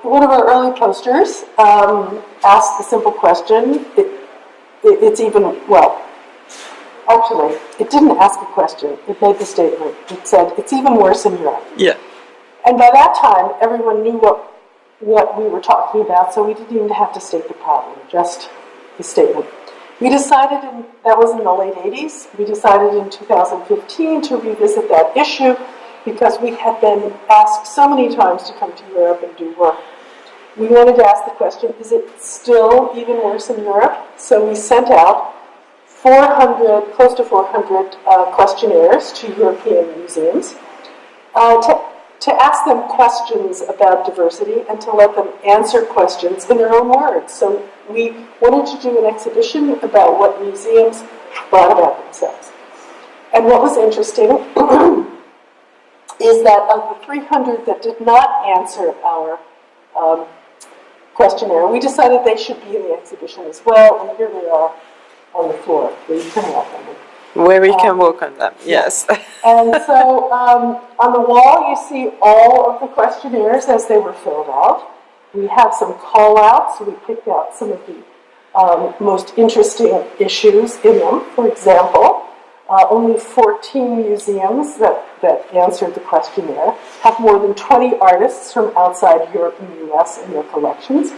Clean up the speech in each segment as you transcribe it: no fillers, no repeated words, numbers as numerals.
one of our early posters asked the simple question. It's even, well, actually, it didn't ask a question. It made the statement. It said, it's even worse in Europe. Yeah. And by that time, everyone knew what we were talking about, so we didn't even have to state the problem, just the statement. We decided, that was in the late 80s, we decided in 2015 to revisit that issue because we had been asked so many times to come to Europe and do work. We wanted to ask the question, is it still even worse in Europe? So we sent out close to 400 questionnaires to European museums to ask them questions about diversity and to let them answer questions in their own words. So we wanted to do an exhibition about what museums thought about themselves. And what was interesting is that of the 300 that did not answer our questionnaire, we decided they should be in the exhibition as well, and here they are on the floor, where you can walk on them. Where we can walk on them, yes. And so on the wall you see all of the questionnaires as they were filled out. We have some call-outs, so we picked out some of the most interesting issues in them. For example, only 14 museums that answered the questionnaire have more than 20 artists from outside Europe and the US in their collections.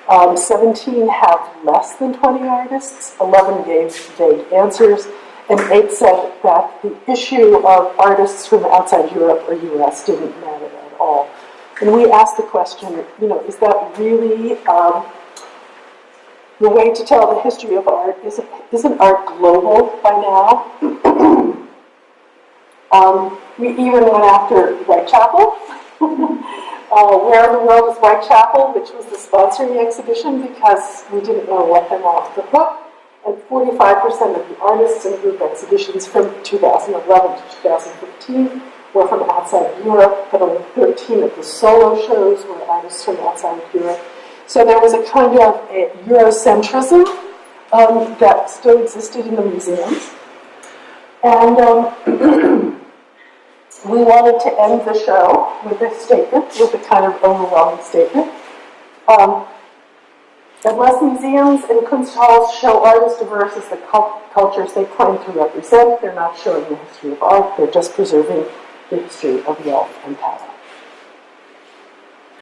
17 have less than 20 artists, 11 gave vague answers, and 8 said that the issue of artists from outside Europe or US didn't matter at all. And we asked the question, is that really the way to tell the history of art? Isn't art global by now? We even went after Whitechapel. Where in the world is Whitechapel, which was the sponsor of the exhibition, because we didn't want to let them off the hook. And 45% of the artists in group exhibitions from 2011 to 2015 were from outside Europe, but only 13 of the solo shows were artists from outside Europe. So there was a kind of a Eurocentrism that still existed in the museums. And we wanted to end the show with a statement, with a kind of overwhelming statement. Unless museums and konsthall show art as diverse as the cultures they claim to represent, they're not showing the history of art, they're just preserving the history of wealth and power.